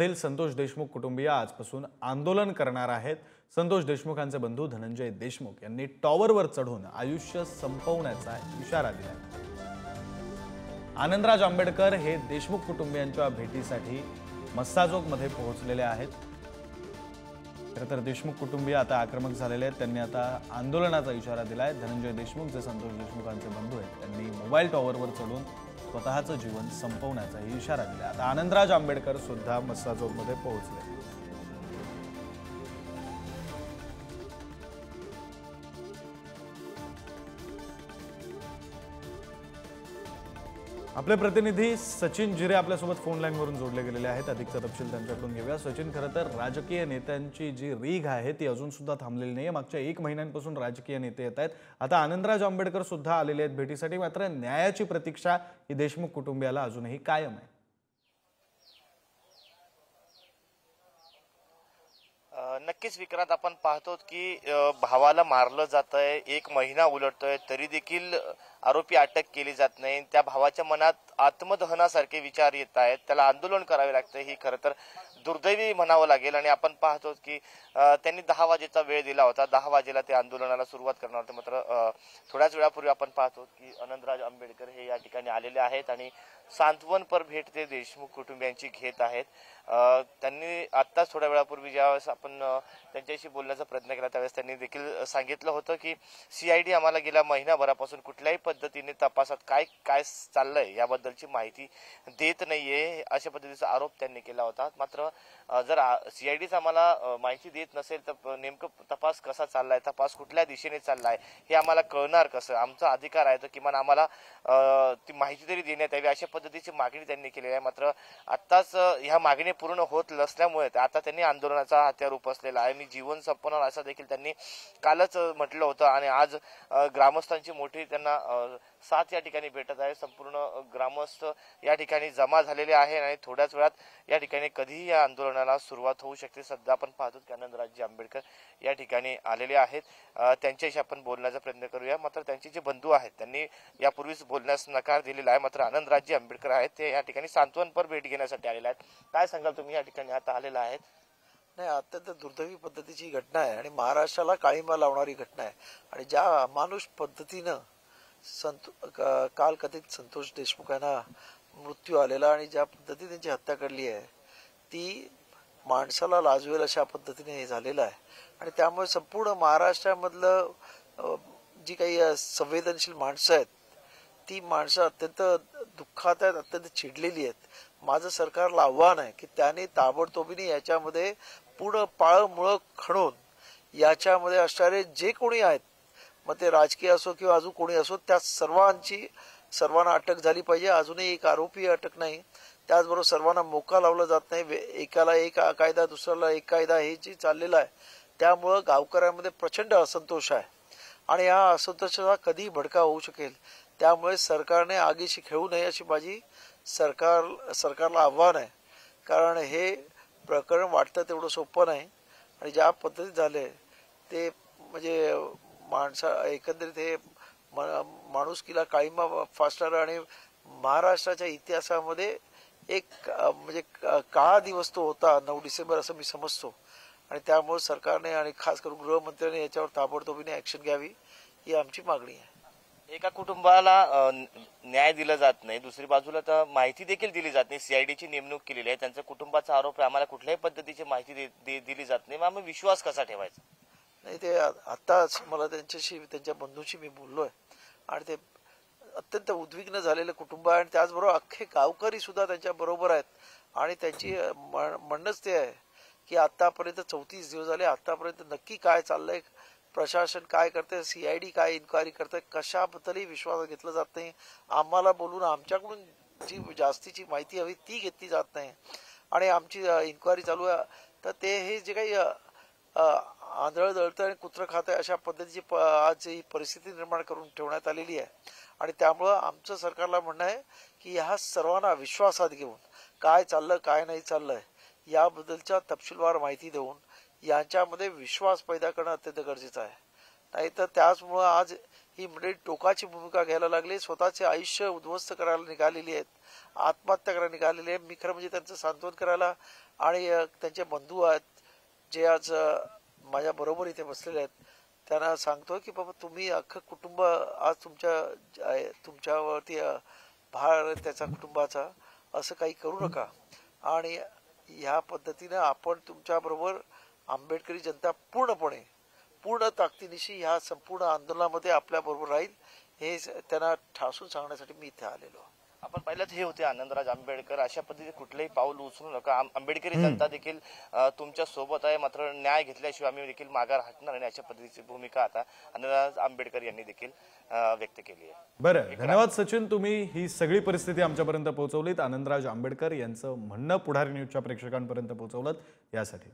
पुढील संतोष देशमुख कुटुंबीय आजपासून आंदोलन करणार आहेत। संतोष देशमुखांचे बंधू धनंजय देशमुख यांनी टॉवरवर चढून आयुष्य संपवण्याचा इशारा दिला। आनंदराज आंबेडकर हे देशमुख कुटुंबियांच्या भेटीसाठी मस्साजोगमध्ये पोहोचलेले आहेत। तर देशमुख कुटुंबीय आता आक्रमक झालेले आहेत। त्यांनी आता आंदोलनाचा इशारा दिलाय। धनंजय देशमुख जे संतोष देशमुखांचे बंधू आहेत त्यांनी मोबाईल टॉवरवर चढून स्वतःचं जीवन संपवण्याचा इशारा दिला। आता आनंदराज आंबेडकर सुद्धा मस्साजोगमध्ये पोहोचले। आपले प्रतिनिधी सचिन जिरे आपल्यासोबत फोन लाईनवरून जोडले गेलेले आहेत। अधिकचा तपशील त्यांच्याकडून घेऊया। सचिन, खरं तर राजकीय नेत्यांची जी रीघ आहे ती अजून सुद्धा थांबलेली नाहीये। मागच्या 1 महिन्यांपासून राजकीय नेते येत आहेत। आता आनंदराज आंबेडकर सुद्धा आलेले आहेत भेटीसाठी। मात्र न्यायाची प्रतीक्षा ही देशमुख कुटुंबियाला अजूनही कायम आहे। नक्कीच विक्रांत, आपण पाहतो की भावाला मारलं जातंय, 1 महिना उलटतोय तरी देखील आरोपी अटक केली जात नाही। त्या भावाच्या मनात आत्मदहनासारखे विचार येत आहेत। त्याला आंदोलन करावे लागते, ही खरं तर दुर्दैवी म्हणावं लागेल। आणि आपण पाहतो की त्यांनी 10 वाजेचा वेळ दिला होता। 10 वाजेला ते आंदोलनाला सुरुवात करणार होते। मात्र थोड्याच वेळापूर्वी आपण पाहतो की आनंदराज आंबेडकर हे या ठिकाणी आलेले आहेत आणि सांत्वनपर भेट ते देशमुख कुटुंबियांची घेत आहेत। त्यांनी आत्ताच थोड्या वेळापूर्वी ज्यावेळेस आपण त्यांच्याशी बोलण्याचा प्रयत्न केला त्यावेळेस त्यांनी देखील सांगितलं होतं की CID आम्हाला गेल्या महिनाभरापासून कुठल्याही पद्धतीने तपासात काय काय चाललंय याबद्दलची माहिती देत नाहीये, अशा पद्धतीचा आरोप त्यांनी केला होता। मात्र जर CIDच आम्हाला माहिती देत नसेल तर नेमकं तपास कसा चाललाय, तपास कुठल्या दिशेने चाललाय हे आम्हाला कळणार कसं? आमचा अधिकार आहे तर किमान आम्हाला ती माहिती तरी देण्यात यावी, अशा पद्धतीची मागणी त्यांनी केलेली आहे। मात्र आत्ताच ह्या मागणी पूर्ण होत नसल्यामुळे आता त्यांनी आंदोलनाचा हत्यार उपसलेला आहे। मी जीवन संपवणार असं देखील त्यांनी कालच म्हटलं होतं आणि आज ग्रामस्थांची मोठी त्यांना साथ या ठिकाणी भेटत आहे। संपूर्ण ग्रामस्थ या ठिकाणी जमा झालेले आहे आणि थोड्याच वेळात या ठिकाणी कधीही या आंदोलनाला सुरुवात होऊ शकते। सध्या आपण पाहतो की आनंदराज आंबेडकर या ठिकाणी आलेले आहेत। त्यांच्याशी आपण बोलण्याचा प्रयत्न करूया। मात्र त्यांचे जे बंधू आहेत त्यांनी यापूर्वीच बोलण्यास नकार दिलेला आहे। मात्र आनंदराज आंबेडकर आहेत ते या ठिकाणी सांत्वनपर भेट घेण्यासाठी आलेले आहेत। काय सांगाल तुम्ही, या ठिकाणी आता आलेला आहेत? नाही, अत्यंत दुर्दैवी पद्धतीची घटना आहे आणि महाराष्ट्राला काळिमा लावणारी घटना आहे। आणि ज्या अमानुष पद्धतीनं काल कथित संतोष देशमुख यांना मृत्यू आलेला आणि ज्या पद्धतीने त्यांची हत्या करली आहे ती माणसाला लाजवेल अशा पद्धतीने हे झालेलं आहे। आणि त्यामुळे संपूर्ण महाराष्ट्रामधलं जी काही संवेदनशील माणसं आहेत ती माणसं अत्यंत दुःखात आहेत, अत्यंत चिडलेली आहेत। माझं सरकारला आव्हान आहे की त्याने ताबडतोबीने याच्यामध्ये पूर्ण पाळमुळं खणून याच्यामध्ये असणारे जे कोणी आहेत, मग ते राजकीय असो किंवा अजून कोणी असो, त्या सर्वांना अटक झाली पाहिजे। अजूनही एक आरोपी अटक नाही। त्याचबरोबर सर्वांना मोका लावला जात नाही। एकाला एक कायदा दुसऱ्याला एक कायदा हे जे चाललेलं आहे त्यामुळं गावकऱ्यांमध्ये प्रचंड असंतोष आहे आणि या असंतोषाचा कधी भडका होऊ शकेल। त्यामुळे सरकारने आगीशी खेळू नये अशी माझी सरकारला आव्हान आहे। कारण हे प्रकरण वाटतं तेवढं सोपं नाही आणि ज्या पद्धतीत झाले ते म्हणजे एकंदरीत हे माणुसकीला काळिमा फासणारं आणि महाराष्ट्राच्या इतिहासामध्ये एक म्हणजे काळा दिवस तो होता 9 डिसेंबर असं मी समजतो। आणि त्यामुळे सरकारने आणि खास करून गृहमंत्र्यांनी याच्यावर ताबडतोबीने ऍक्शन घ्यावी ही आमची मागणी आहे। एका कुटुंबाला न्याय दिला जात नाही, दुसरी बाजूला तर माहिती देखील दिली जात नाही। CIDची नेमणूक केलेली आहे, त्यांच्या कुटुंबाचा आरोप आहे आम्हाला कुठल्याही पद्धतीची माहिती दिली जात नाही। मग आम्ही विश्वास कसा ठेवायचा? नाही, ते आताच मला त्यांच्या बंधूंशी मी बोललोय आणि ते अत्यंत उद्विग्न झालेलं कुटुंब आहे आणि त्याचबरोबर अख्खे गावकरी सुद्धा त्यांच्या बरोबर आहेत। आणि त्यांची म्हणणंच ते आहे की आतापर्यंत 34 दिवस झाले, आतापर्यंत नक्की काय चाललंय, प्रशासन काय करते, CID काय इन्क्वायरी करते, कशाबद्दलही विश्वास घेतला जात नाही। आम्हाला बोलून आमच्याकडून जी जास्तीची माहिती हवी ती घेतली जात नाही आणि आमची इन्क्वायरी चालू आहे। तर ते हे जे काही आंधळ दळतं आणि कुत्रं खातं अशा पद्धतीची आज ही परिस्थिती निर्माण करून ठेवण्यात आलेली आहे। आणि त्यामुळं आमचं सरकारला म्हणणं आहे की ह्या सर्वांना विश्वासात घेऊन काय चाललं काय नाही चाललंय याबद्दलच्या तपशीलवार माहिती देऊन यांच्यामध्ये विश्वास पैदा करणं अत्यंत गरजेचं आहे। नाही तर त्याचमुळं आज ही मंडळी टोकाची भूमिका घ्यायला लागली, स्वतःचे आयुष्य उद्ध्वस्त करायला निघालेली आहेत, आत्महत्या करायला निघालेली आहे. मी खरं म्हणजे त्यांचं सांत्वन करायला आणि त्यांचे बंधू आहेत जे आज माझ्या बरोबर इथे बसलेले आहेत, त्यांना सांगतो की बाबा तुम्ही अख्खं कुटुंब आज तुमच्यावरती भार आहे त्याचा कुटुंबाचा, असं काही करू नका. आणि ह्या पद्धतीनं आपण तुमच्याबरोबर आंबेडकरी जनता पूर्ण ताकदीनिशी ह्या संपूर्ण आंदोलनामध्ये आपल्याबरोबर राहील, हे त्यांना ठासून सांगण्यासाठी मी इथे आलेलो. आपण पाहिलं हे होते आनंदराज आंबेडकर. अशा पद्धतीने कुठलंही पाऊल उचलू नका, आंबेडकरी जनता देखील तुमच्या सोबत आहे, मात्र न्याय घेतल्याशिवाय आम्ही देखील माघार हटणार नाही, अशा पद्धतीची भूमिका आता आनंदराज आंबेडकर यांनी देखील व्यक्त केली आहे. बरं, धन्यवाद सचिन, तुम्ही ही सगळी परिस्थिती आमच्यापर्यंत पोहोचवलीत. आनंदराज आंबेडकर यांचं म्हणणं पुढारी न्यूजच्या प्रेक्षकांपर्यंत पोहोचवलं यासाठी.